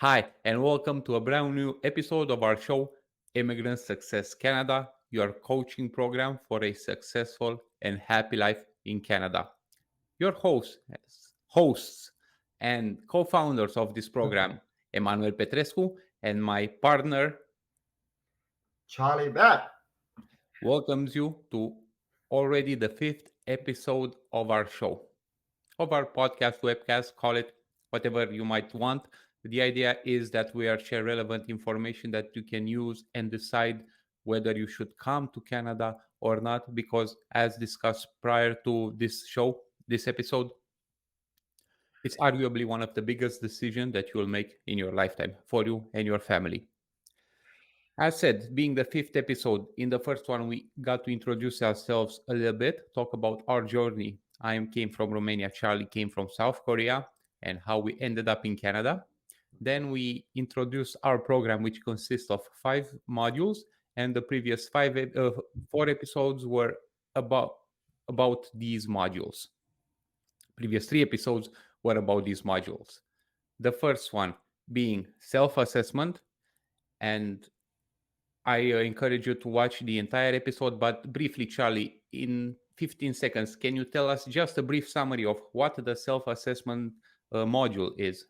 Hi, and welcome to a brand new episode of our show, Immigrant Success Canada, your coaching program for a successful and happy life in Canada. Your hosts and co founders of this program, Emanuel Petrescu, and my partner, Charlie back. welcomes you to already the fifth episode of our show, of our podcast, webcast, call it whatever you might want. The idea is that we are share relevant information that you can use and decide whether you should come to Canada or not, because as discussed prior to this show, this episode, it's arguably one of the biggest decisions that you will make in your lifetime for you and your family. As said, being the fifth episode, in the first one, we got to introduce ourselves a little bit, talk about our journey. Came from Romania, Charlie came from South Korea, and how we ended up in Canada. Then we introduced our program, which consists of 5 modules, and the previous 4 episodes were about these modules. Previous 3 episodes were about these modules. The first one being self-assessment, and I encourage you to watch the entire episode, but briefly, Charlie, in 15 seconds, can you tell us just a brief summary of what the self-assessment module is?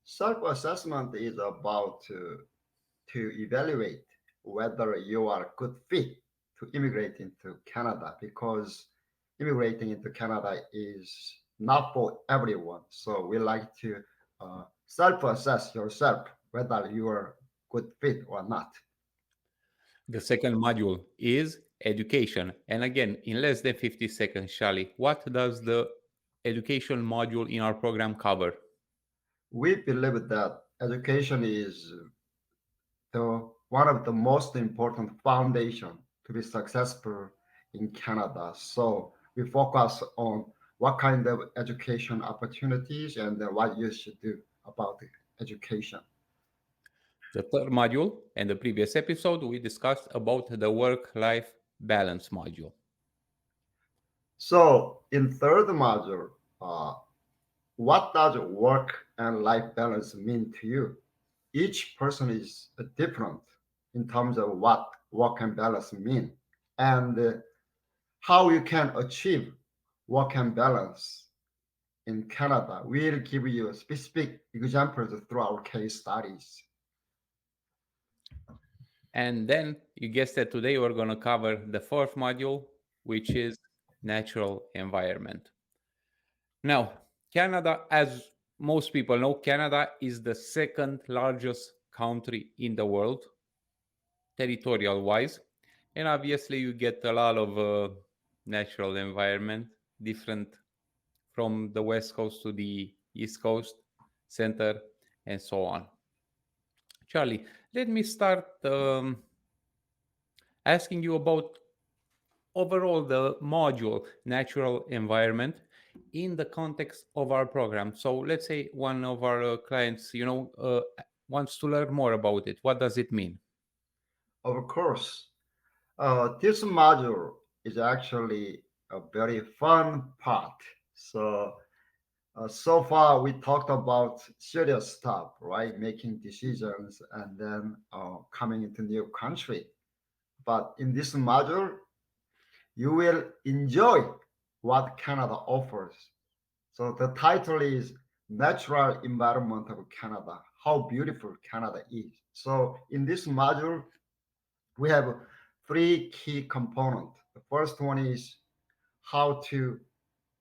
Self-assessment is about to evaluate whether you are a good fit to immigrate into Canada because immigrating into Canada is not for everyone. So we like to self-assess yourself whether you are good fit or not. The second module is education. And again, in less than 50 seconds, Charlie, what does the education module in our program cover? We believe that education is the one of the most important foundation to be successful in Canada. So we focus on what kind of education opportunities and what you should do about the education. The third module and the previous episode, we discussed about the work-life balance module. So in third module, uh, what does work and life balance mean to you? Each person is different in terms of what work and balance mean. And how you can achieve work and balance in Canada. We'll give you specific examples through our case studies. And then you guessed it, today we're going to cover the fourth module, which is natural environment. Now, Canada, as most people know, Canada is the second largest country in the world, territorial wise. And obviously, you get a lot of natural environment, different from the west coast to the east coast, center, and so on. Charlie, let me start asking you about overall the module natural environment in the context of our program. So let's say one of our clients wants to learn more about it. What does it mean? Of course, this module is actually a very fun part. So, so far we talked about serious stuff, right? Making decisions and then coming into new country. But in this module, you will enjoy what Canada offers. So the title is Natural Environment of Canada, how beautiful Canada is. So in this module, we have three key components. The first one is how to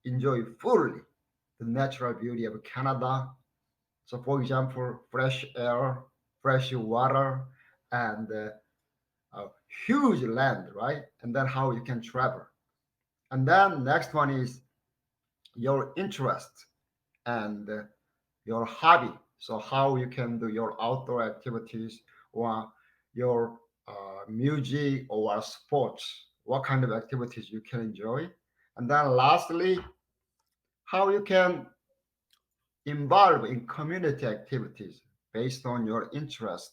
enjoy fully the natural beauty of Canada. So for example, fresh air, fresh water, and a huge land, right? And then how you can travel. And then next one is your interest and your hobby. So how you can do your outdoor activities or your music or sports, what kind of activities you can enjoy. And then lastly, how you can involve in community activities based on your interest.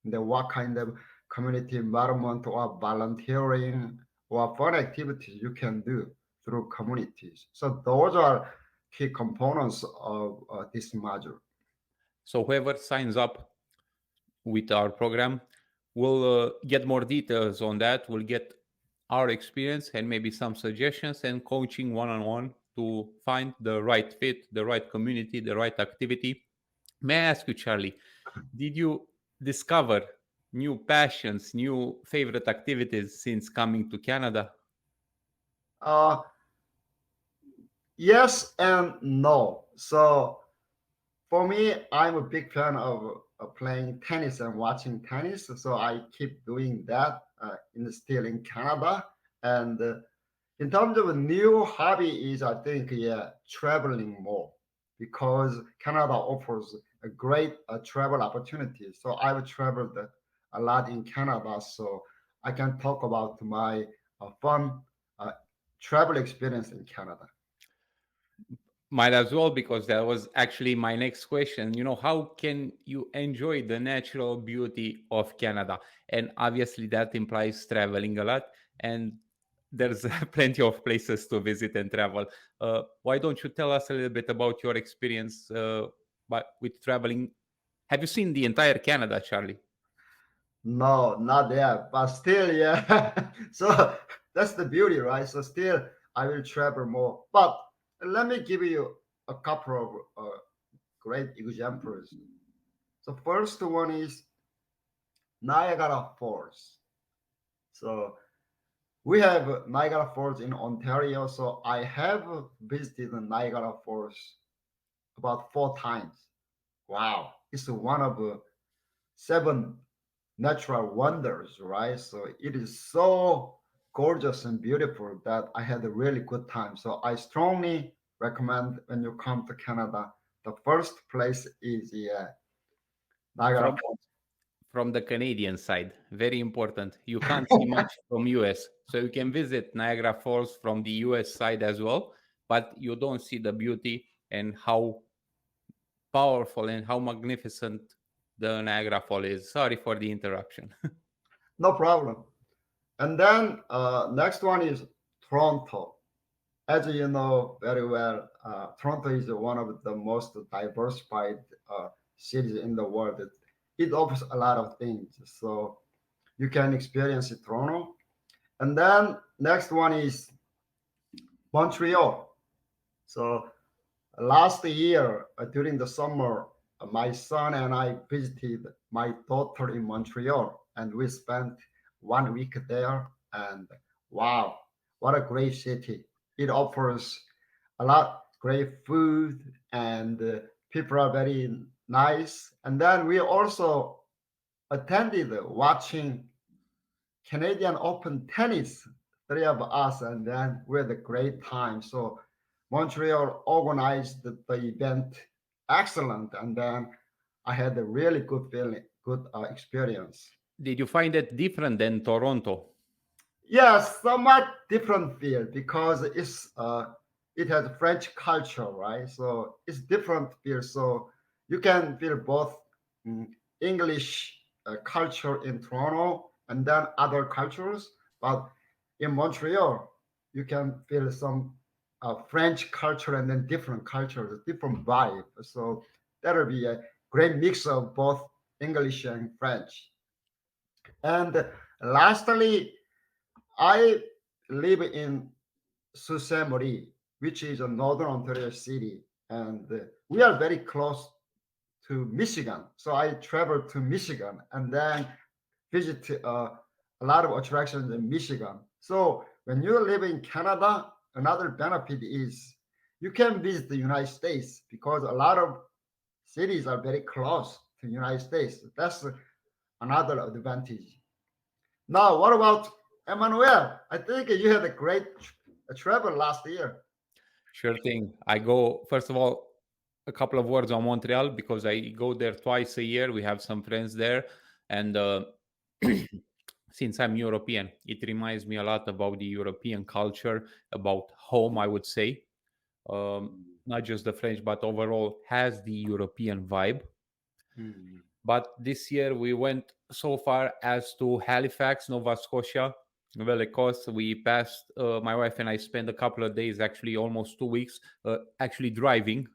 And then what kind of community environment or volunteering or fun activities you can do through communities. So those are key components of this module. So whoever signs up with our program will get more details on that. We'll get our experience and maybe some suggestions and coaching one on one to find the right fit, the right community, the right activity. May I ask you, Charlie, did you discover new passions, new favorite activities since coming to Canada? Uh, yes and no. So for me, I'm a big fan of playing tennis and watching tennis. So I keep doing that still in Canada. And in terms of a new hobby is, I think, yeah, traveling more because Canada offers a great travel opportunity. So I've traveled a lot in Canada, so I can talk about my fun uh, travel experience in Canada. Might as well, because that was actually my next question. How can you enjoy the natural beauty of Canada? And obviously, that implies traveling a lot, and there's plenty of places to visit and travel. Why don't you tell us a little bit about your experience with traveling? Have you seen the entire Canada, Charlie? No, not yet, but still, yeah. So that's the beauty, right? So still, I will travel more. But let me give you a couple of great examples. So first one is Niagara Falls. So we have Niagara Falls in Ontario. So I have visited Niagara Falls about 4 times. Wow, it's one of seven natural wonders, right? So it is so gorgeous and beautiful that I had a really good time. So I strongly recommend when you come to Canada, the first place is Niagara From Falls. from the Canadian side, very important. You can't see much from US, so you can visit Niagara Falls from the US side as well, but you don't see the beauty and how powerful and how magnificent the Niagara Fall is. Sorry for the interruption. No problem. And then next one is Toronto. As you know very well, Toronto is one of the most diversified cities in the world. It offers a lot of things. So you can experience Toronto. And then next one is Montreal. So last year during the summer, my son and I visited my daughter in Montreal, and we spent 1 week there. And wow, what a great city! It offers a lot great food, and people are very nice. And then we also attended watching Canadian Open tennis, three of us, and then we had a great time. So Montreal organized the event excellent, and then I had a really good feeling, good experience. Did you find it different than Toronto? Yes, somewhat different feel because it has French culture, right? So it's different feel. So you can feel both mm, English culture in Toronto and then other cultures, but in Montreal you can feel some French culture and then different cultures, different vibe. So that'll be a great mix of both English and French. And lastly, I live in Sault Ste. Marie, which is a northern Ontario city, and we are very close to Michigan. So I traveled to Michigan and then visit a lot of attractions in Michigan. So when you live in Canada, another benefit is you can visit the United States because a lot of cities are very close to the United States. That's another advantage. Now, what about Emmanuel? I think you had a great travel last year. Sure thing. I go, first of all, a couple of words on Montreal because I go there twice a year. We have some friends there. And since I'm European, it reminds me a lot about the European culture, about home, I would say. Not just the French, but overall has the European vibe. Hmm. But this year we went so far as to Halifax, Nova Scotia. Well, of course, we passed, my wife and I spent a couple of days, actually almost 2 weeks, actually driving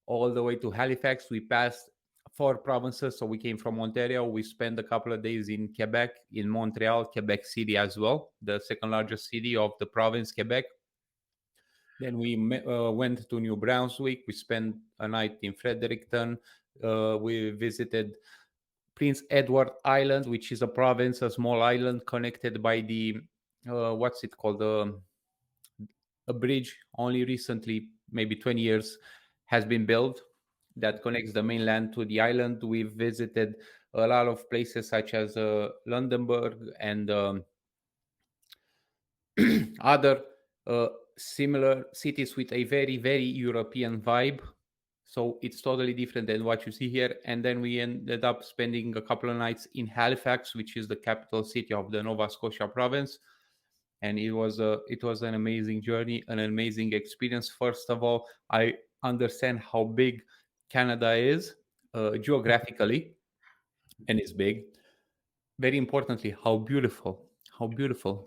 all the way to Halifax. We passed four provinces. So we came from Ontario. We spent a couple of days in Quebec, in Montreal, Quebec City as well, the second largest city of the province, Quebec. Then we went to New Brunswick. We spent a night in Fredericton. We visited Prince Edward Island, which is a province, a small island connected by the what's it called? A bridge only recently, maybe 20 years, has been built that connects the mainland to the island. We've visited a lot of places such as Lundenburg and other uh, similar cities with a very, very European vibe. So it's totally different than what you see here. And then we ended up spending a couple of nights in Halifax, which is the capital city of the Nova Scotia province. And it was an amazing journey, an amazing experience. First of all, I understand how big Canada is geographically, and it's big. Very importantly, how beautiful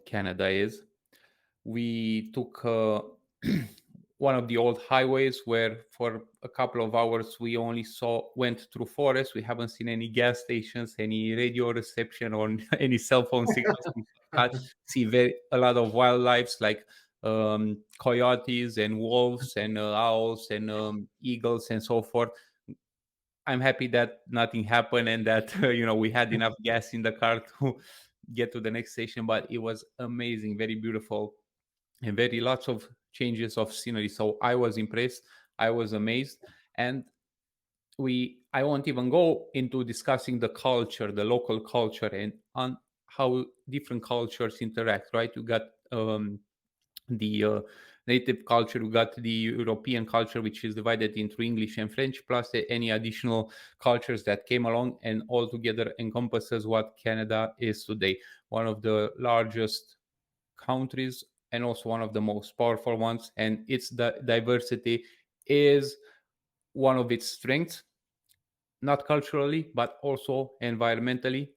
Canada is. We took one of the old highways where for a couple of hours we only went through forest. We haven't seen any gas stations, any radio reception, or any cell phone signals. We can't see a lot of wildlife like coyotes and wolves and owls and eagles and so forth. I'm happy that nothing happened and that we had enough gas in the car to get to the next station. But it was amazing, very beautiful, and very lots of changes of scenery. So I was impressed. I was amazed. And I won't even go into discussing the culture, the local culture, and on how different cultures interact, right? You got the native culture, we got the European culture, which is divided into English and French, plus any additional cultures that came along, and all together encompasses what Canada is today. One of the largest countries and also one of the most powerful ones, and its diversity is one of its strengths, not culturally but also environmentally.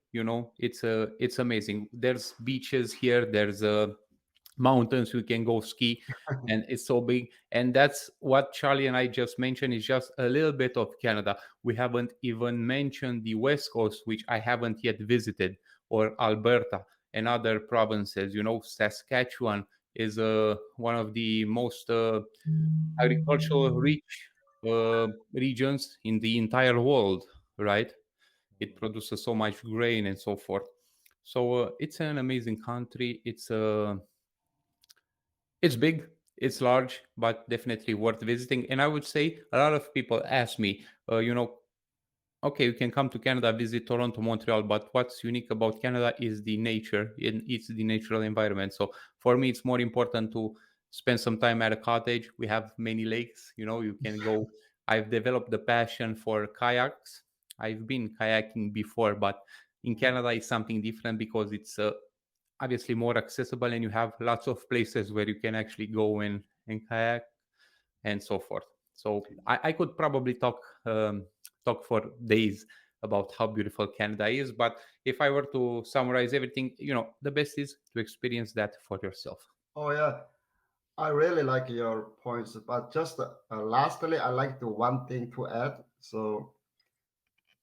It's amazing. There's beaches here, there's mountains you can go ski, and it's so big. And that's what Charlie and I just mentioned is just a little bit of Canada. We haven't even mentioned the West Coast, which I haven't yet visited, or Alberta and other provinces. Saskatchewan is one of the most agricultural rich regions in the entire world, right? It produces so much grain and so forth. So it's an amazing country. It's big, it's large, but definitely worth visiting. And I would say a lot of people ask me, okay, you can come to Canada, visit Toronto, Montreal, but what's unique about Canada is the nature, and it's the natural environment. So for me, it's more important to spend some time at a cottage. We have many lakes, you can go. I've developed the passion for kayaks. I've been kayaking before, but in Canada, it's something different because it's obviously more accessible, and you have lots of places where you can actually go and kayak and so forth. So I could probably talk for days about how beautiful Canada is, but if I were to summarize everything, the best is to experience that for yourself. Oh yeah, I really like your points, but just lastly, I like the one thing to add. So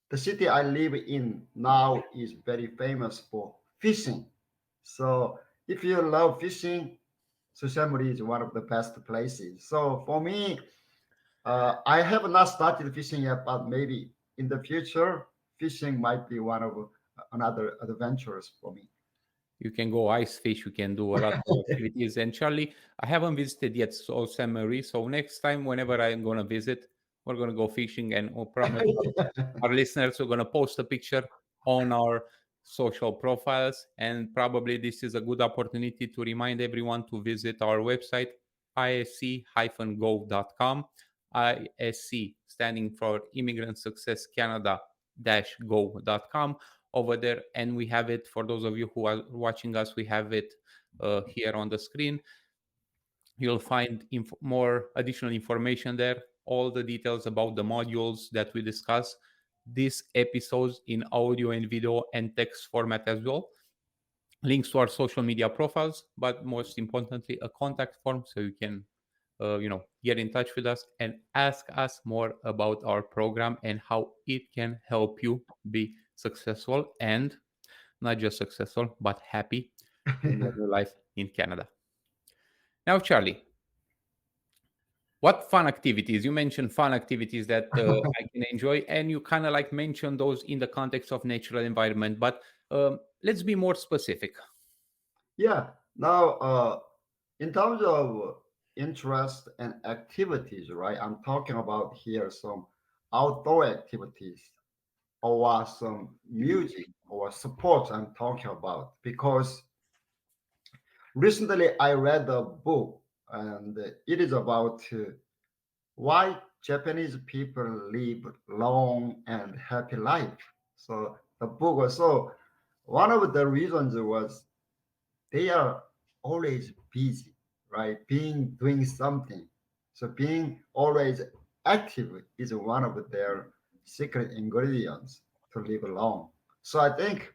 the city I live in now is very famous for fishing. So if you love fishing, Susamuri is one of the best places. So for me, I have not started fishing yet, but maybe in the future, fishing might be one of another adventures for me. You can go ice fish, you can do a lot of activities. And Charlie, I haven't visited yet Sault Ste. Marie, so next time, whenever I'm going to visit, we're going to go fishing, and we'll promise our listeners are going to post a picture on our social profiles. And probably this is a good opportunity to remind everyone to visit our website, isc-go.com. ISC standing for Immigrant Success Canada go.com over there. And we have it for those of you who are watching us, we have it here on the screen. You'll find more additional information there, all the details about the modules that we discuss, these episodes in audio and video and text format as well, links to our social media profiles, but most importantly, a contact form so you can get in touch with us and ask us more about our program and how it can help you be successful, and not just successful but happy in your life in Canada. Now, Charlie, what fun activities? You mentioned fun activities that I can enjoy, and you kind of like mentioned those in the context of natural environment. But let's be more specific. Yeah. Now, in terms of interest and activities, right? I'm talking about here some outdoor activities or some music or sports I'm talking about because recently I read a book and it is about why Japanese people live long and happy life. So the book also one of the reasons was they are always busy, right? Being doing something. So being always active is one of their secret ingredients to live long. So I think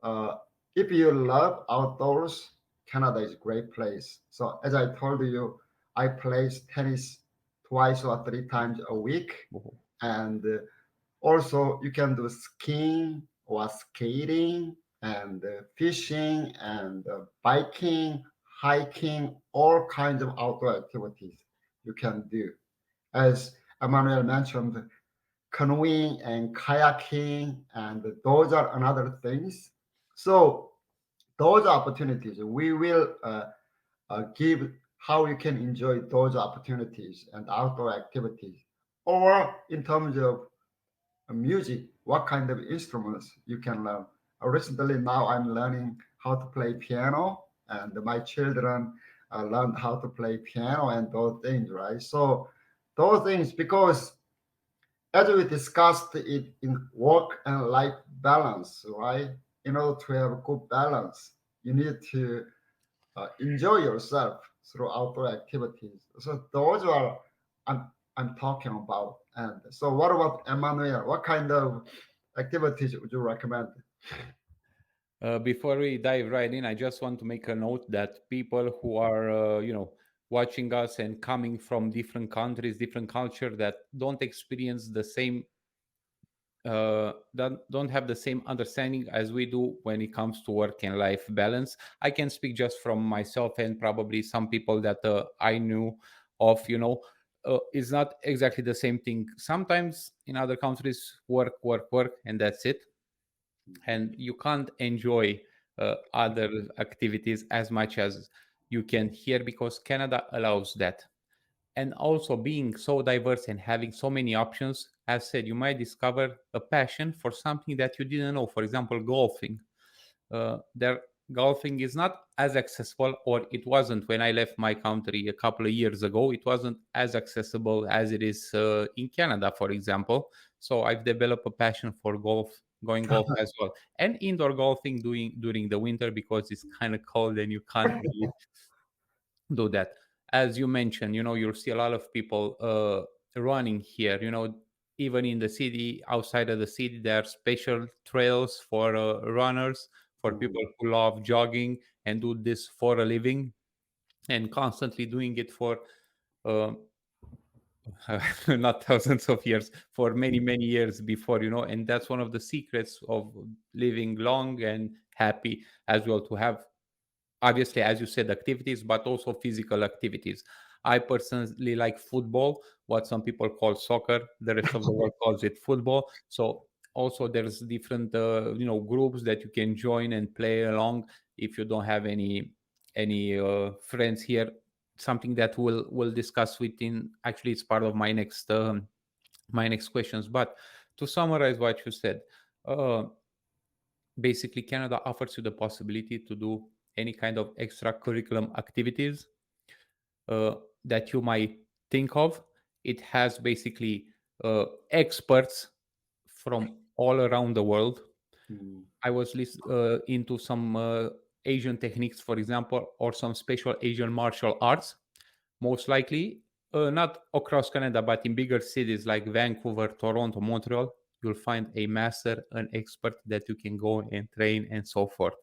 uh, if you love outdoors, Canada is a great place. So as I told you, I play tennis twice or three times a week, Mhm. and also you can do skiing or skating and fishing and biking, hiking, all kinds of outdoor activities you can do. As Emmanuel mentioned, canoeing and kayaking, and those are another things. So those opportunities we will give how you can enjoy those opportunities and outdoor activities, or in terms of music, what kind of instruments you can learn. Recently, now I'm learning how to play piano, and my children learned how to play piano and those things, right? So those things, because as we discussed it in work and life balance, right? In order to have a good balance, you need to enjoy yourself through outdoor activities. So those are I'm I'm talking about. And so, what about Emmanuel? What kind of activities would you recommend? Before we dive right in, I just want to make a note that people who are, watching us and coming from different countries, different culture, that don't experience the same, don't have the same understanding as we do when it comes to work and life balance. I can speak just from myself and probably some people that I knew of. It's not exactly the same thing. Sometimes in other countries, work, work, work, and that's it, and you can't enjoy other activities as much as you can here, because Canada allows that. And also, being so diverse and having so many options, as said, you might discover a passion for something that you didn't know. For example, golfing. There, golfing is not as accessible, or it wasn't when I left my country a couple of years ago. It wasn't as accessible as it is in Canada, for example. So I've developed a passion for golf, going golf as well, and indoor golfing doing during the winter, because it's kind of cold and you can't really do that. As you mentioned, you'll see a lot of people running here. Even in the city, outside of the city, there are special trails for runners, for people Mhm. who love jogging and do this for a living, and constantly doing it for uh, not thousands of years, for many many years before. And that's one of the secrets of living long and happy as well, to have, obviously, as you said, activities, but also physical activities. I personally like football, what some people call soccer. The rest of the world calls it football. So also there's different groups that you can join and play along if you don't have any friends here. Something that we'll discuss within, actually it's part of my next questions. But to summarize what you said, uh, basically Canada offers you the possibility to do any kind of extra curriculum activities uh, that you might think of. It has basically experts from all around the world. Mhm. I was into some Asian techniques, for example, or some special Asian martial arts. Most likely, not across Canada, but in bigger cities like Vancouver, Toronto, Montreal, you'll find a master, an expert that you can go and train and so forth.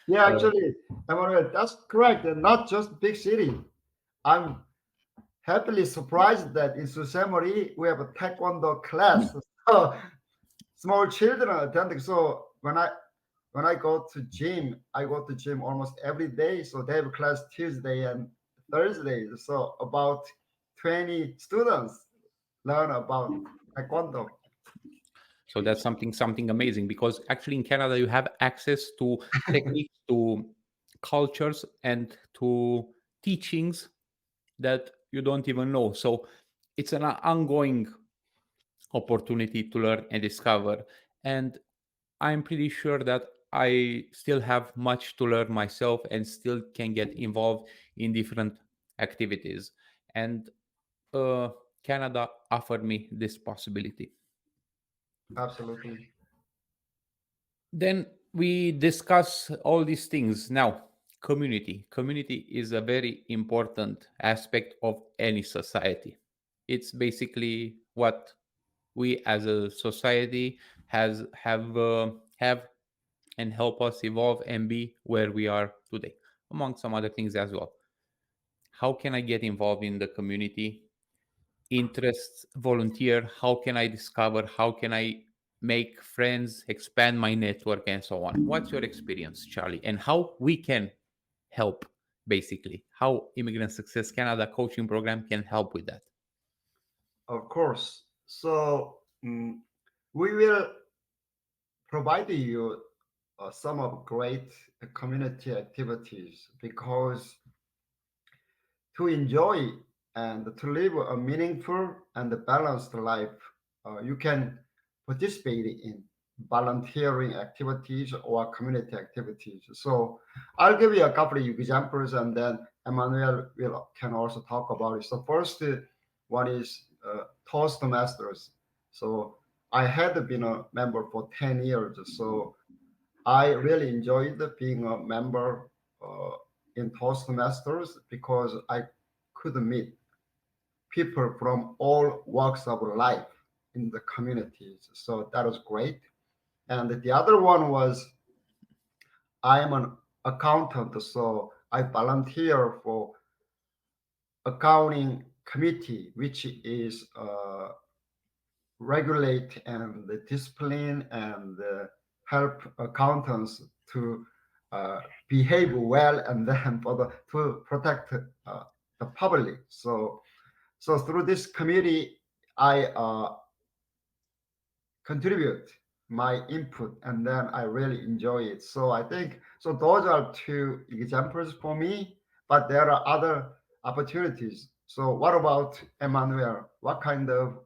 Yeah, Uh, actually, Emmanuel, that's correct. And not just big city. I'm happily surprised that in Sault Ste. Marie we have a taekwondo class. So small children are attending. So when I go to gym, I go to gym almost every day. So they have class Tuesday and Thursday. So about 20 students learn about taekwondo. So that's something amazing, because actually in Canada you have access to techniques, to cultures, and to teachings that you don't even know. So it's an ongoing opportunity to learn and discover. And I'm pretty sure that I still have much to learn myself and still can get involved in different activities. And uh, Canada offered me this possibility. Absolutely. Then we discuss all these things. Now, community is a very important aspect of any society. It's basically what we as a society have and help us evolve and be where we are today, among some other things as well. How can I get involved in the community? Interests, volunteer. How can I discover? How can I make friends, expand my network, and so on? What's your experience, Charlie, and how we can help? Basically, how Immigrant Success Canada coaching program can help with that. Of course. So we will provide you some of great community activities because to enjoy and to live a meaningful and balanced life, you can participate in volunteering activities or community activities. So I'll give you a couple of examples, and then Emmanuel will can also talk about it. So first one is Toastmasters. So I had been a member for 10 years. So I really enjoyed being a member uh, in Toastmasters because I could meet people from all walks of life in the communities. So that was great. And the other one was I am an accountant, so I volunteer for accounting committee, which is regulate and discipline and help accountants to uh, behave well and then to protect the public. So through this committee, I contribute my input and then I really enjoy it. So I think so. Those are two examples for me, but there are other opportunities. So what about Emmanuel? What kind of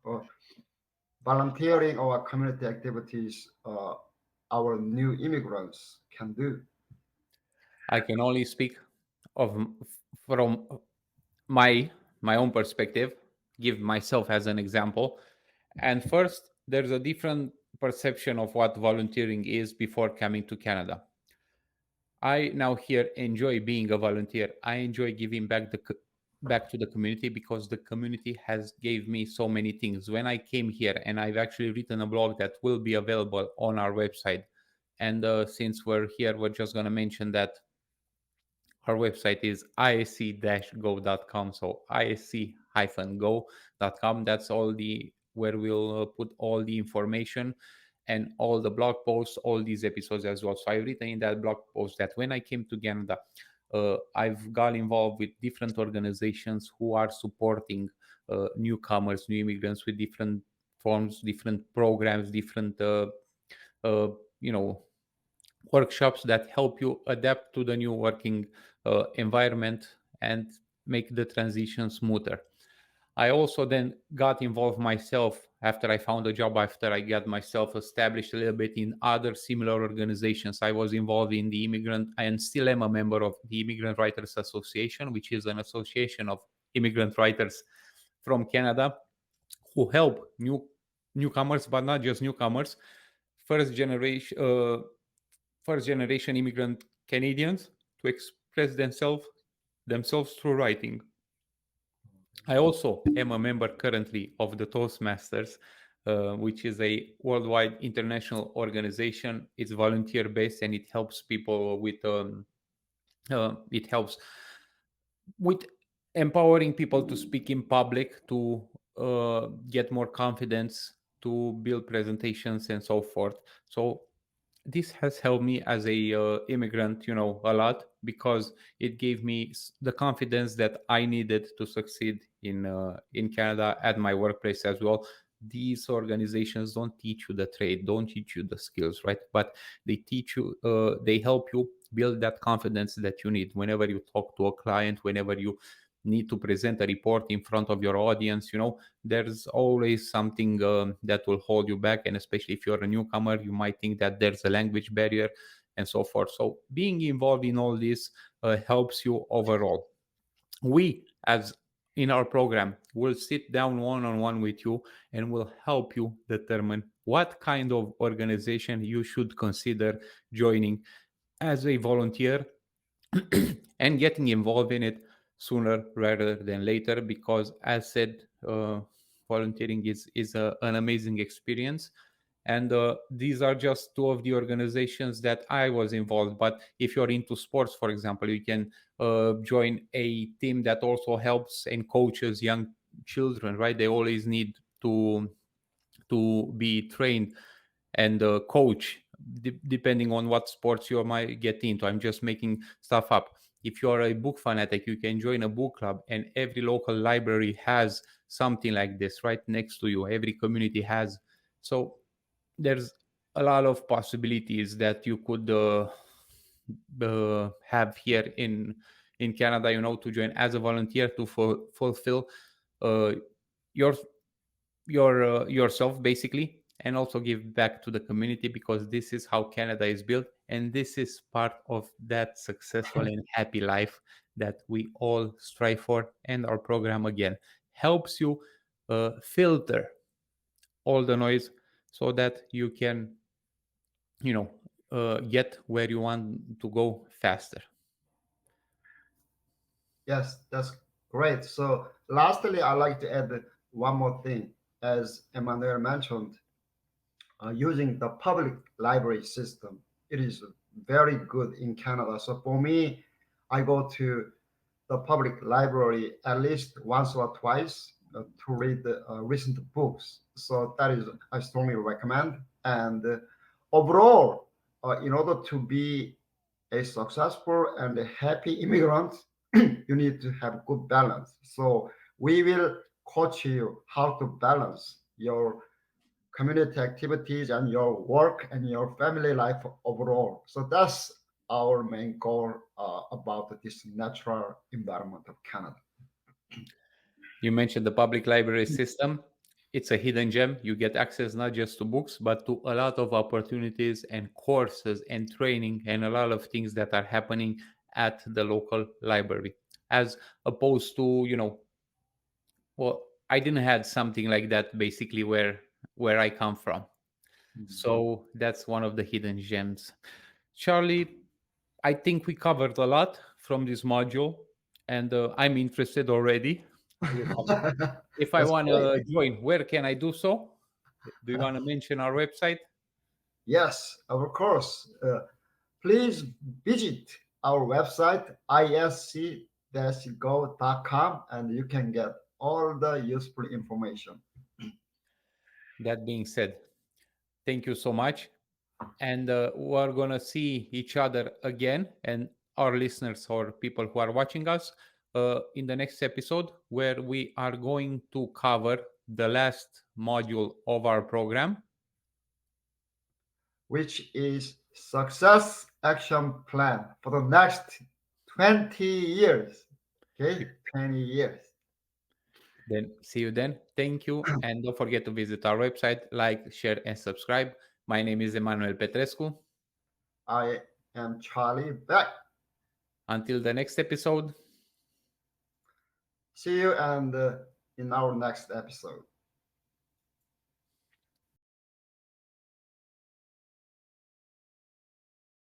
volunteering or community activities our new immigrants can do? I can only speak of from my my own perspective, give myself as an example. And first, there's a different perception of what volunteering is before coming to Canada. I now here enjoy being a volunteer. I enjoy giving back to the community, because the community has gave me so many things. When I came here, and I've actually written a blog that will be available on our website. And since we're here, we're just going to mention that our website is isc-go.com. So isc-go.com. That's all the where we'll put all the information and all the blog posts, all these episodes as well. So I've written in that blog post that when I came to Canada, I've got involved with different organizations who are supporting newcomers, new immigrants with different forms, different programs, different uh, you know workshops that help you adapt to the new working environment and make the transition smoother. I also then got involved myself after I found a job, after I got myself established a little bit in other similar organizations. I was involved in the immigrant, and still am a member of the Immigrant Writers Association, which is an association of immigrant writers from Canada who help newcomers, but not just newcomers, first generation first generation immigrant Canadians to express themselves through writing. I also am a member currently of the Toastmasters, which is a worldwide international organization. It's volunteer based, and it helps people with it helps with empowering people to speak in public, to get more confidence, to build presentations and so forth. So this has helped me as a immigrant, a lot, because it gave me the confidence that I needed to succeed in Canada at my workplace as well. These organizations don't teach you the trade, don't teach you the skills, right? But they teach you, they help you build that confidence that you need whenever you talk to a client, whenever you need to present a report in front of your audience. There's always something that will hold you back, and especially if you're a newcomer, you might think that there's a language barrier and so forth. So being involved in all this helps you overall. We, as in our program, will sit down one-on-one with you and will help you determine what kind of organization you should consider joining as a volunteer and getting involved in it sooner rather than later, because as said, volunteering is an amazing experience. And these are just two of the organizations that I was involved. But if you're into sports, for example, you can join a team that also helps and coaches young children, right? They always need to be trained and coach, depending on what sports you might get into. I'm just making stuff up. If you're a book fanatic, you can join a book club, and every local library has something like this right next to you. Every community has. So there's a lot of possibilities that you could have here in Canada, to join as a volunteer, to fulfill uh, your yourself basically, and also give back to the community, because this is how Canada is built, and this is part of that successful and happy life that we all strive for. And our program again helps you filter all the noise so that you can you know get where you want to go faster. Yes, that's great. So, lastly, I'd like to add one more thing. As Emmanuel mentioned, using the public library system, it is very good in Canada. So, for me, I go to the public library at least once or twice to read the recent books. So, that is, I strongly recommend. And overall, in order to be a successful and a happy immigrant, you need to have good balance. So we will coach you how to balance your community activities and your work and your family life overall. So that's our main goal about this natural environment of Canada. You mentioned the public library system. It's a hidden gem. You get access not just to books, but to a lot of opportunities and courses and training and a lot of things that are happening at the local library. As opposed to, well, I didn't have something like that basically where I come from. So that's one of the hidden gems. Charlie, I think we covered a lot from this module, and I'm interested already. If I That's want great. to join, where can I do so? Do you want to mention our website? Yes, of course. Please visit our website isc-go.com and you can get all the useful information. That being said, thank you so much. And we're going to see each other again, and our listeners or people who are watching us in the next episode, where we are going to cover the last module of our program. Which is success action plan for the next 20 years. Okay, 20 years. Then see you then. Thank you. And don't forget to visit our website, like, share, and subscribe. My name is Emanuel Petrescu. I am Charlie Beck. Until the next episode. See you and in our next episode.